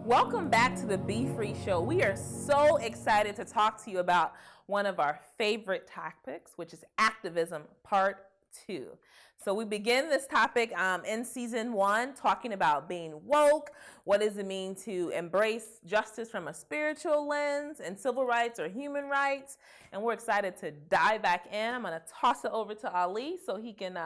Welcome back to the Be Free Show. We are so excited to talk to you about one of our favorite topics, which is activism part 2. So we begin this topic in season 1 talking about being woke. What does it mean to embrace justice from a spiritual lens and civil rights or human rights? And we're excited to dive back in. I'm going to toss it over to Ali so he can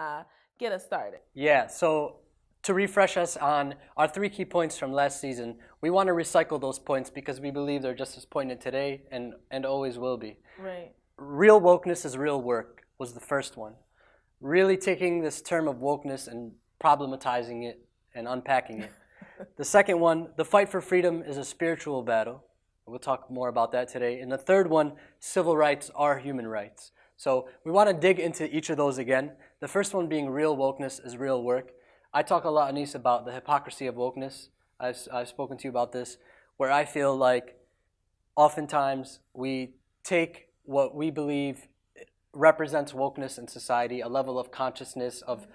get us started. Yeah, so to refresh us on our 3 key points from last season, we want to recycle those points because we believe they're just as poignant today and always will be. Right. Real wokeness is real work was the first one. Really taking this term of wokeness and problematizing it and unpacking it. The second one, the fight for freedom is a spiritual battle. We'll talk more about that today. And the third one, civil rights are human rights. So we want to dig into each of those again. The first one being real wokeness is real work. I talk a lot, Anis, about the hypocrisy of wokeness. I've spoken to you about this, where I feel like oftentimes we take what we believe represents wokeness in society, a level of consciousness, of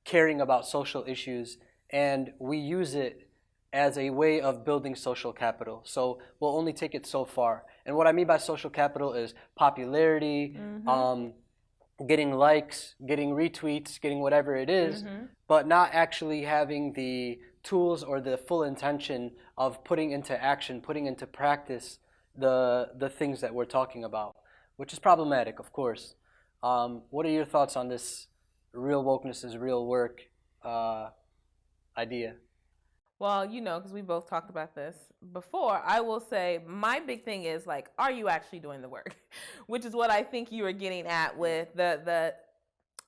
caring about social issues, and we use it as a way of building social capital. So we'll only take it so far. And what I mean by social capital is popularity, getting likes, getting retweets, getting whatever it is, but not actually having the tools or the full intention of putting into action, putting into practice the things that we're talking about, which is problematic, of course. What are your thoughts on this real wokeness is real work idea? Well, because we both talked about this before, I will say my big thing is like, are you actually doing the work? Which is what I think you were getting at with the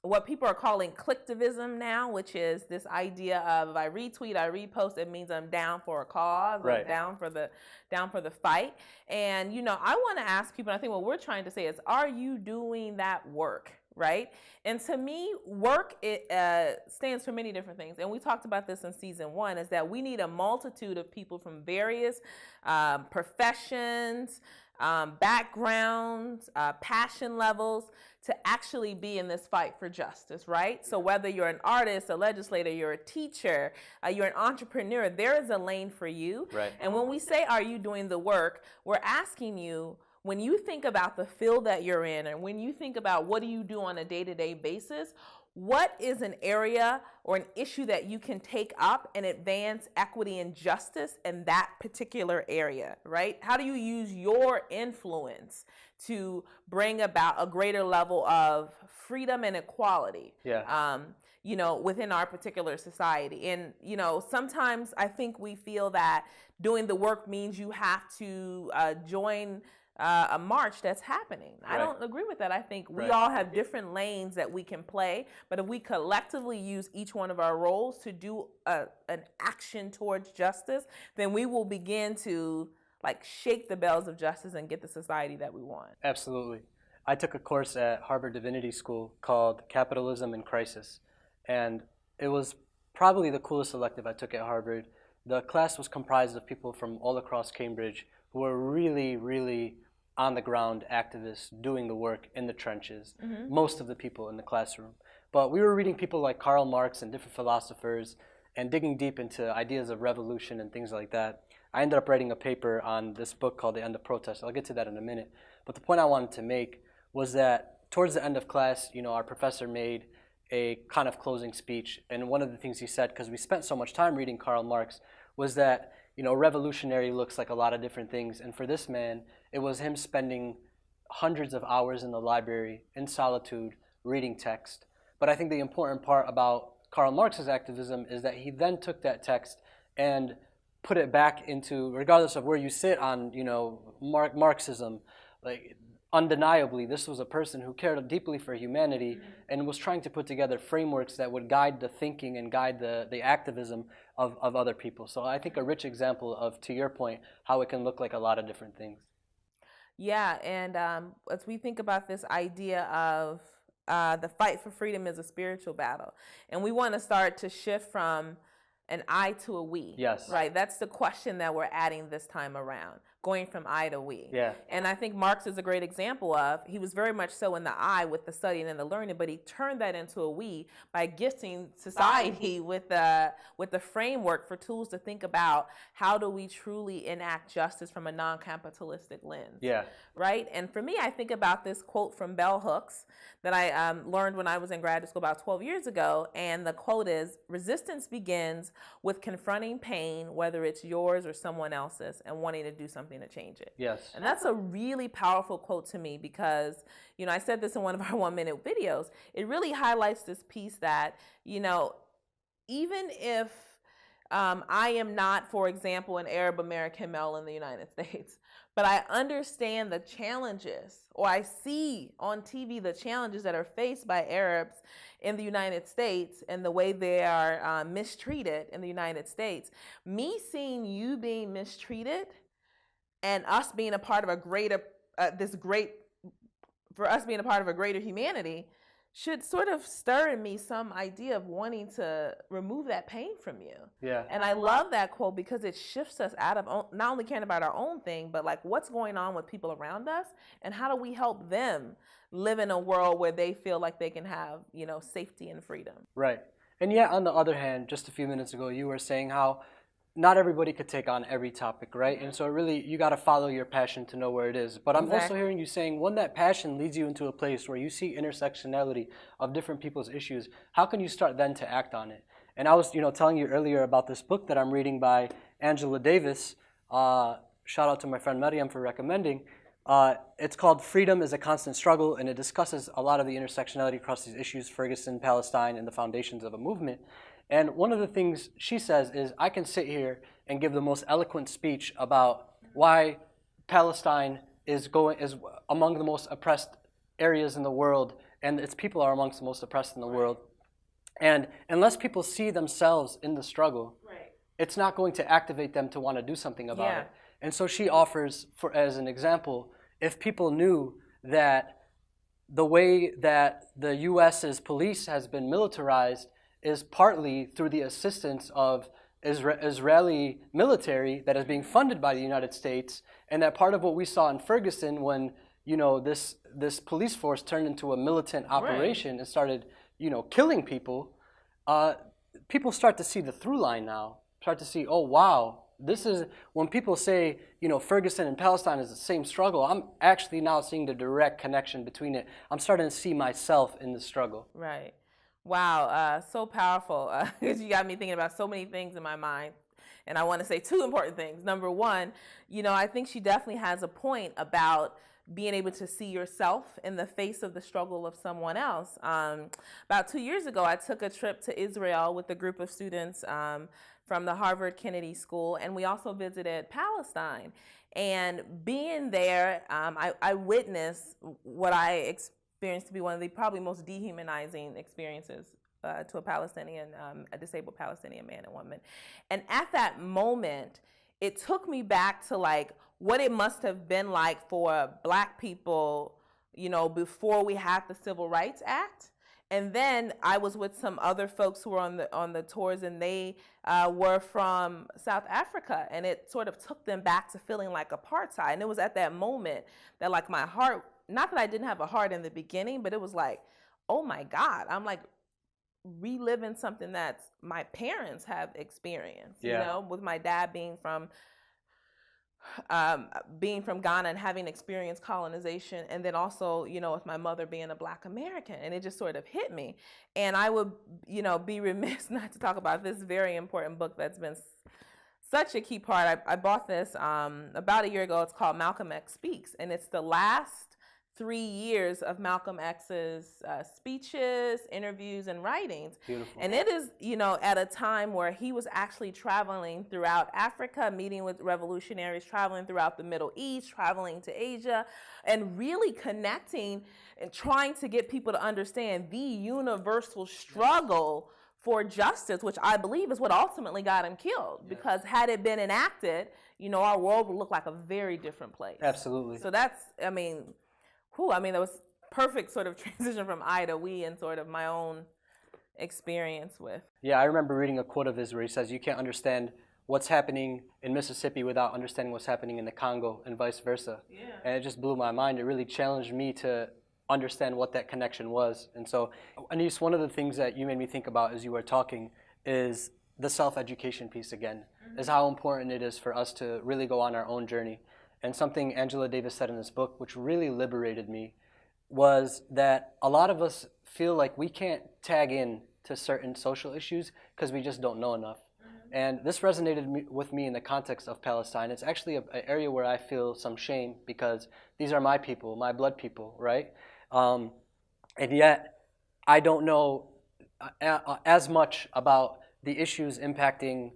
what people are calling clicktivism now, which is this idea of if I retweet, I repost, it means I'm down for a cause, Right. or down for the fight. And I want to ask people, and I think what we're trying to say is, are you doing that work? Right? And to me, work stands for many different things. And we talked about this in season 1, is that we need a multitude of people from various professions, backgrounds, passion levels to actually be in this fight for justice, right? So whether you're an artist, a legislator, you're a teacher, you're an entrepreneur, there is a lane for you. Right. And when we say, are you doing the work, we're asking you, when you think about the field that you're in, and when you think about what do you do on a day-to-day basis, what is an area or an issue that you can take up and advance equity and justice in that particular area, right? How do you use your influence to bring about a greater level of freedom and equality? Yeah. Within our particular society. And, sometimes I think we feel that doing the work means you have to join a march that's happening. I don't agree with that. I think we all have different lanes that we can play, but if we collectively use each one of our roles to do an action towards justice, then we will begin to shake the bells of justice and get the society that we want. Absolutely. I took a course at Harvard Divinity School called Capitalism in Crisis, and it was probably the coolest elective I took at Harvard. The class was comprised of people from all across Cambridge who were really, really on the ground activists doing the work in the trenches, most of the people in the classroom. But we were reading people like Karl Marx and different philosophers and digging deep into ideas of revolution and things like that. I ended up writing a paper on this book called The End of Protest. I'll get to that in a minute. But the point I wanted to make was that towards the end of class, our professor made a kind of closing speech. And one of the things he said, because we spent so much time reading Karl Marx, was that revolutionary looks like a lot of different things. And for this man, it was him spending hundreds of hours in the library in solitude reading text. But I think the important part about Karl Marx's activism is that he then took that text and put it back into, regardless of where you sit on, Marxism, undeniably, this was a person who cared deeply for humanity and was trying to put together frameworks that would guide the thinking and guide the activism of other people. So I think a rich example of, to your point, how it can look like a lot of different things. Yeah, and as we think about this idea of the fight for freedom is a spiritual battle, and we want to start to shift from an I to a we. Yes. Right, that's the question that we're adding this time around. going from I to we. Yeah. And I think Marx is a great example of, he was very much so in the I with the studying and the learning, but he turned that into a we by gifting society with the framework for tools to think about how do we truly enact justice from a non-capitalistic lens. Yeah. Right? And for me, I think about this quote from Bell Hooks that I learned when I was in graduate school about 12 years ago. And the quote is, resistance begins with confronting pain, whether it's yours or someone else's, and wanting to do something to change it. Yes. And that's a really powerful quote to me because, you know, I said this in one of our 1 minute videos. It really highlights this piece that, you know, even if I am not, for example, an Arab American male in the United States, but I understand the challenges, or I see on TV the challenges that are faced by Arabs in the United States and the way they are mistreated in the United States. Me seeing you being mistreated and us being a part of a greater, for us being a part of a greater humanity should sort of stir in me some idea of wanting to remove that pain from you. Yeah. And I love that quote because it shifts us out of not only caring about our own thing, but like what's going on with people around us and how do we help them live in a world where they feel like they can have, you know, safety and freedom. Right. And yet, on the other hand, just a few minutes ago, you were saying how not everybody could take on every topic, right? And so really, you got to follow your passion to know where it is. But I'm also hearing you saying when that passion leads you into a place where you see intersectionality of different people's issues, how can you start then to act on it? And I was, telling you earlier about this book that I'm reading by Angela Davis. Shout out to my friend Mariam for recommending. It's called Freedom is a Constant Struggle, and it discusses a lot of the intersectionality across these issues, Ferguson, Palestine, and the foundations of a movement. And one of the things she says is, I can sit here and give the most eloquent speech about why Palestine is among the most oppressed areas in the world, and its people are amongst the most oppressed in the world. And unless people see themselves in the struggle, it's not going to activate them to want to do something about it. And so she offers, as an example, if people knew that the way that the U.S.'s police has been militarized is partly through the assistance of Israeli military that is being funded by the United States, and that part of what we saw in Ferguson when, this police force turned into a militant operation and started, killing people, people start to see the through line now, start to see, oh, wow, this is, when people say, Ferguson and Palestine is the same struggle, I'm actually now seeing the direct connection between it. I'm starting to see myself in the struggle. Right. Wow, so powerful. You got me thinking about so many things in my mind. And I want to say two important things. Number one, I think she definitely has a point about being able to see yourself in the face of the struggle of someone else. About 2 years ago, I took a trip to Israel with a group of students from the Harvard Kennedy School, and we also visited Palestine. And being there, I witnessed what I experienced to be one of the probably most dehumanizing experiences to a Palestinian, a disabled Palestinian man and woman. And at that moment, it took me back to like what it must have been like for Black people, before we had the Civil Rights Act. And then I was with some other folks who were on the tours, and they were from South Africa, and it sort of took them back to feeling like apartheid. And it was at that moment that like my heart, not that I didn't have a heart in the beginning, but it was like, oh my God, I'm like reliving something that my parents have experienced, with my dad being from Ghana and having experienced colonization, and then also, with my mother being a Black American, and it just sort of hit me. And I would, be remiss not to talk about this very important book that's been such a key part. I bought this about a year ago. It's called Malcolm X Speaks, and it's the last 3 years of Malcolm X's speeches, interviews, and writings. Beautiful. And it is, at a time where he was actually traveling throughout Africa, meeting with revolutionaries, traveling throughout the Middle East, traveling to Asia, and really connecting and trying to get people to understand the universal struggle for justice, which I believe is what ultimately got him killed. Because had it been enacted, our world would look like a very different place. Absolutely. So that's, that was perfect sort of transition from I to we and sort of my own experience with. Yeah, I remember reading a quote of his where he says, you can't understand what's happening in Mississippi without understanding what's happening in the Congo and vice versa. Yeah. And it just blew my mind. It really challenged me to understand what that connection was. And so, Anis, one of the things that you made me think about as you were talking is the self-education piece again, is how important it is for us to really go on our own journey. And something Angela Davis said in this book, which really liberated me, was that a lot of us feel like we can't tag in to certain social issues because we just don't know enough. And this resonated with me in the context of Palestine. It's actually an area where I feel some shame because these are my people, my blood people, right? And yet, I don't know as much about the issues impacting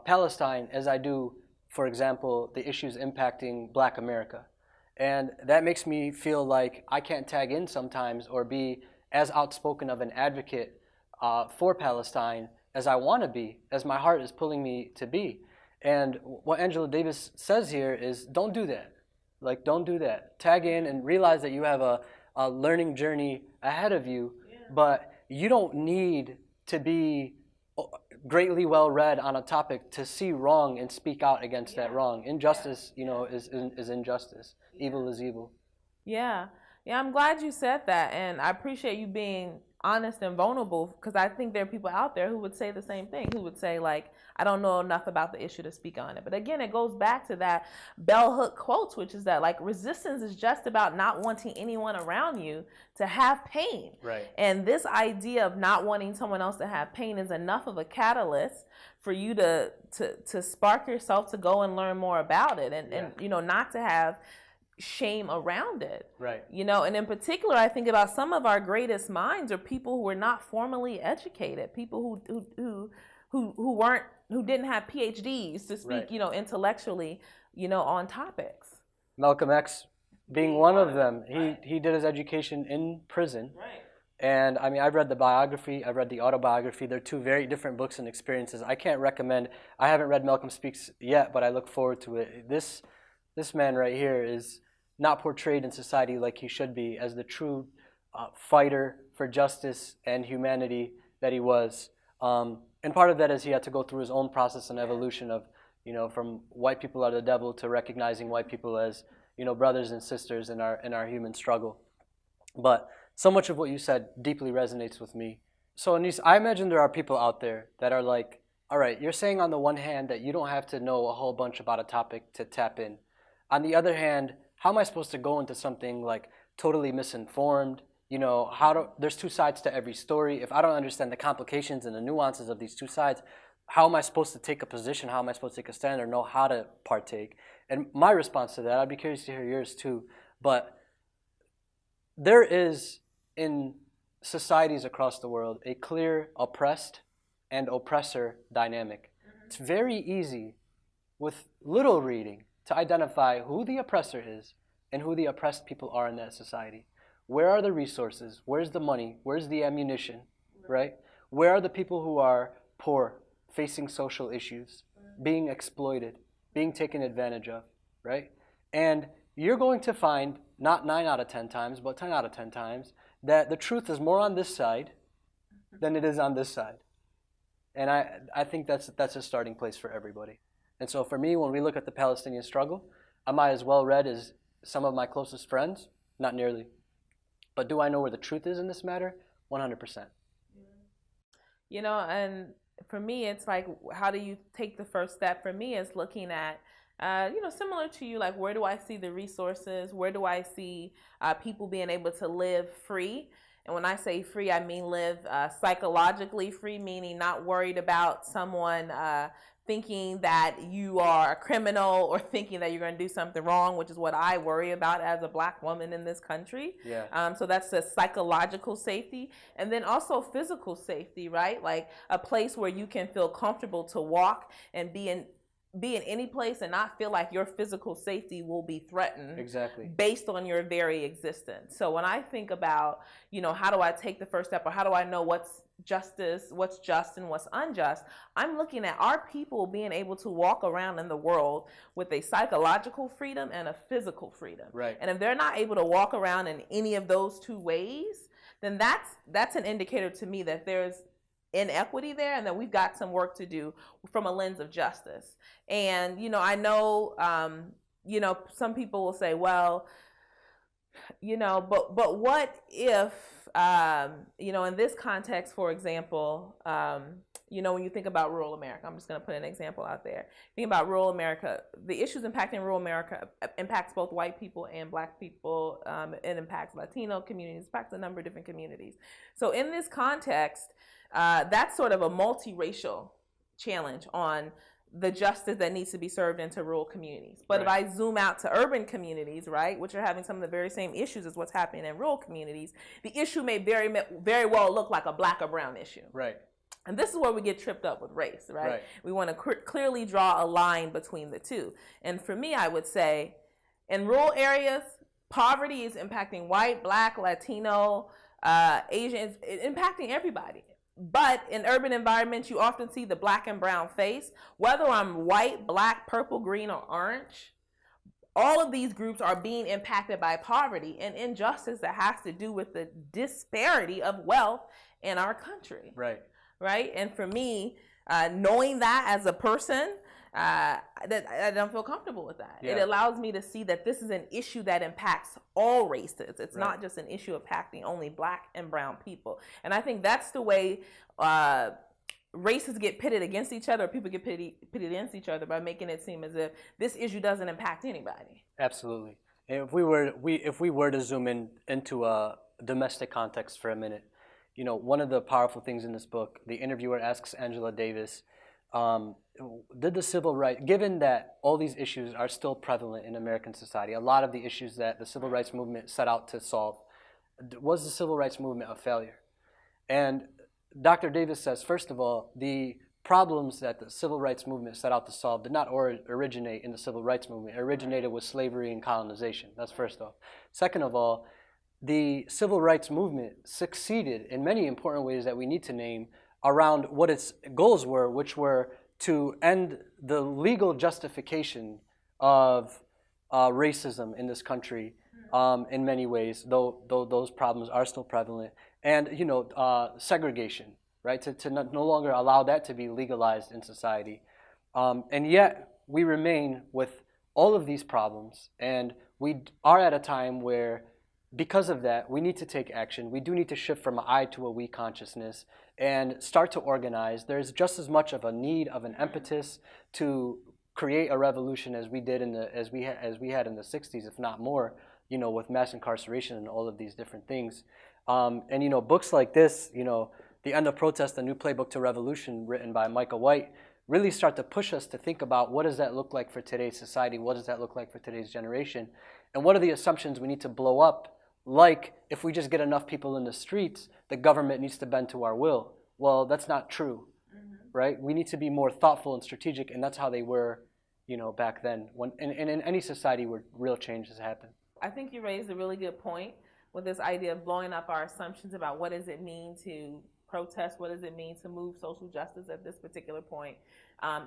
Palestine as I do, for example, the issues impacting Black America. And that makes me feel like I can't tag in sometimes or be as outspoken of an advocate for Palestine as I want to be, as my heart is pulling me to be. And what Angela Davis says here is don't do that. Like, don't do that. Tag in and realize that you have a learning journey ahead of you, but you don't need to be greatly well read on a topic to see wrong and speak out against that wrong. Injustice, is injustice. Evil is evil. Yeah. I'm glad you said that, and I appreciate you being honest and vulnerable, because I think there are people out there who would say the same thing, who would say, like, I don't know enough about the issue to speak on it. But again, it goes back to that bell hook quotes, which is that, like, resistance is just about not wanting anyone around you to have pain. Right. And this idea of not wanting someone else to have pain is enough of a catalyst for you to spark yourself to go and learn more about it, and not to have shame around it. Right. And in particular, I think about some of our greatest minds are people who were not formally educated, people who didn't have PhDs to speak, right. Intellectually, on topics. Malcolm X being one of them. He did his education in prison. Right. And I mean, I've read the biography, I've read the autobiography. They're two very different books and experiences. I can't recommend, I haven't read Malcolm Speaks yet, but I look forward to it. This man right here is not portrayed in society like he should be as the true fighter for justice and humanity that he was. And part of that is he had to go through his own process and evolution of, from white people are the devil to recognizing white people as, brothers and sisters in our human struggle. But so much of what you said deeply resonates with me. So Anis, I imagine there are people out there that are like, all right, you're saying on the one hand that you don't have to know a whole bunch about a topic to tap in. On the other hand, how am I supposed to go into something like totally misinformed? There's two sides to every story. If I don't understand the complications and the nuances of these two sides, how am I supposed to take a position? How am I supposed to take a stand or know how to partake? And my response to that, I'd be curious to hear yours too, but there is in societies across the world a clear oppressed and oppressor dynamic. It's very easy with little reading to identify who the oppressor is and who the oppressed people are in that society. Where are the resources? Where's the money? Where's the ammunition, right? Where are the people who are poor, facing social issues, being exploited, being taken advantage of, right? And you're going to find, not 9 out of 10 times, but 10 out of 10 times, that the truth is more on this side than it is on this side. And I think that's a starting place for everybody. And so for me, when we look at the Palestinian struggle, am I as well read as some of my closest friends? Not nearly. But do I know where the truth is in this matter? 100%. And for me, it's like, how do you take the first step? For me, it's looking at, similar to you, like, where do I see the resources? Where do I see people being able to live free? And when I say free, I mean live psychologically free, meaning not worried about someone thinking that you are a criminal or thinking that you're going to do something wrong, which is what I worry about as a Black woman in this country. Yeah. So that's the psychological safety. And then also physical safety, right? Like a place where you can feel comfortable to walk and be in any place and not feel like your physical safety will be threatened. Exactly. Based on your very existence. So when I think about, how do I take the first step, or how do I know what's justice, what's just and what's unjust, I'm looking at our people being able to walk around in the world with a psychological freedom and a physical freedom. Right. And if they're not able to walk around in any of those two ways, then that's an indicator to me that there's inequity there, and that we've got some work to do from a lens of justice. And, I know, some people will say, well, but what if, in this context, for example, when you think about rural America, I'm just going to put an example out there. Think about rural America. The issues impacting rural America impacts both white people and black people. It impacts Latino communities, impacts a number of different communities. So in this context, that's sort of a multiracial challenge on the justice that needs to be served into rural communities. But Right. if I zoom out to urban communities, right, which are having some of the very same issues as what's happening in rural communities, the issue may very well look like a black or brown issue. Right. And this is where we get tripped up with race, right? Right. We want to clearly draw a line between the two. And for me, I would say, in rural areas, poverty is impacting white, black, Latino, Asian, it's impacting everybody. But in urban environments, you often see the black and brown face. Whether I'm white, black, purple, green, or orange, all of these groups are being impacted by poverty and injustice that has to do with the disparity of wealth in our country. Right. Right? And for me, knowing that as a person, that I don't feel comfortable with that. Yeah. It allows me to see that this is an issue that impacts all races. It's Right. not just an issue impacting only black and brown people. And I think that's the way races get pitted against each other, or people get pitted against each other, by making it seem as if this issue doesn't impact anybody. Absolutely. And if we were to zoom into a domestic context for a minute, one of the powerful things in this book, the interviewer asks Angela Davis, did the civil rights, given that all these issues are still prevalent in American society, a lot of the issues that the civil rights movement set out to solve, was the civil rights movement a failure? And Dr. Davis says, first of all, the problems that the civil rights movement set out to solve did not originate in the civil rights movement. It originated with slavery and colonization. That's first off. Second of all, the civil rights movement succeeded in many important ways that we need to name around what its goals were, which were to end the legal justification of racism in this country in many ways, though those problems are still prevalent, and segregation, right? To no longer allow that to be legalized in society. And yet we remain with all of these problems, and we are at a time where, because of that, we need to take action. We do need to shift from an I to a we consciousness and start to organize. There's just as much of a need of an impetus to create a revolution as we did as we had in the 60s, if not more, with mass incarceration and all of these different things. And books like this, The End of Protest, A New Playbook to Revolution, written by Micah White, really start to push us to think about what does that look like for today's society? What does that look like for today's generation? And what are the assumptions we need to blow up? Like, if we just get enough people in the streets, the government needs to bend to our will. Well, that's not true, right? We need to be more thoughtful and strategic, and that's how they were, back then, when in any society where real change has happened. I think you raised a really good point with this idea of blowing up our assumptions about what does it mean to protest, what does it mean to move social justice at this particular point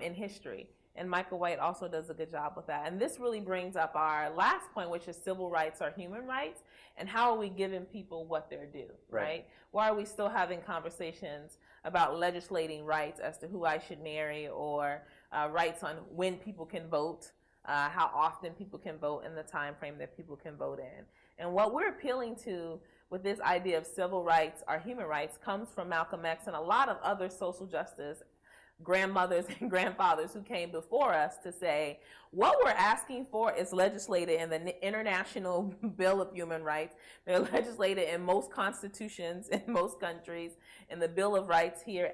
in history. And Micah White also does a good job with that. And this really brings up our last point, which is civil rights are human rights, and how are we giving people what they're due, right? Why are we still having conversations about legislating rights as to who I should marry, or rights on when people can vote, how often people can vote, and the time frame that people can vote in? And what we're appealing to with this idea of civil rights are human rights comes from Malcolm X and a lot of other social justice grandmothers and grandfathers who came before us to say, what we're asking for is legislated in the International Bill of Human Rights. They're legislated in most constitutions in most countries, in the Bill of Rights here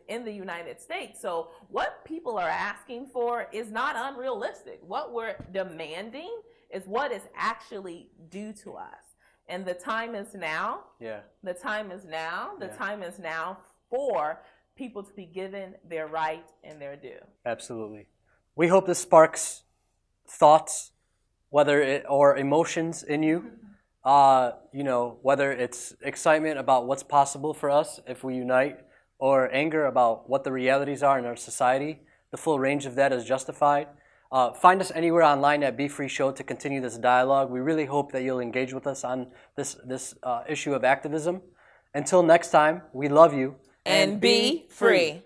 in the United States. So what people are asking for is not unrealistic. What we're demanding is what is actually due to us. And the time is now. Yeah. The time is now. The Yeah. time is now for people to be given their right and their due. Absolutely. We hope this sparks thoughts, or emotions in you. Whether it's excitement about what's possible for us if we unite, or anger about what the realities are in our society. The full range of that is justified. Find us anywhere online at Be Free Show to continue this dialogue. We really hope that you'll engage with us on this issue of activism. Until next time, we love you. and be free.